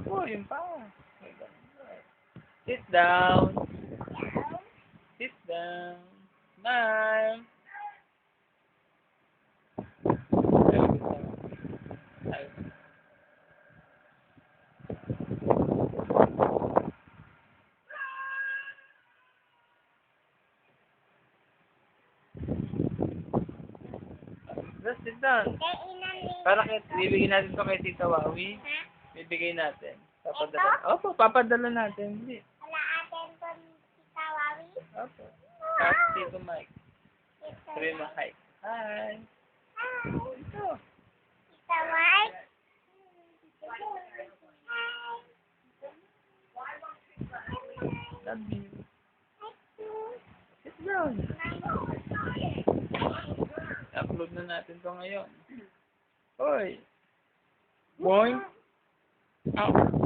Oh, yun pa. Sit down. Sit down. Smile. Just sit down. Para bibigyan natin to kay Tita Wawi. Bibigay natin. Papadala. Opo, papadala natin. Hindi. Wala atin po Tita Wawi. Opo. Tapos Tito Mike. Sabi mo, hi. Hi. Ito. Tita Mike. Love you. Sit down. Upload na natin to ngayon. Hoy. Boing. Out.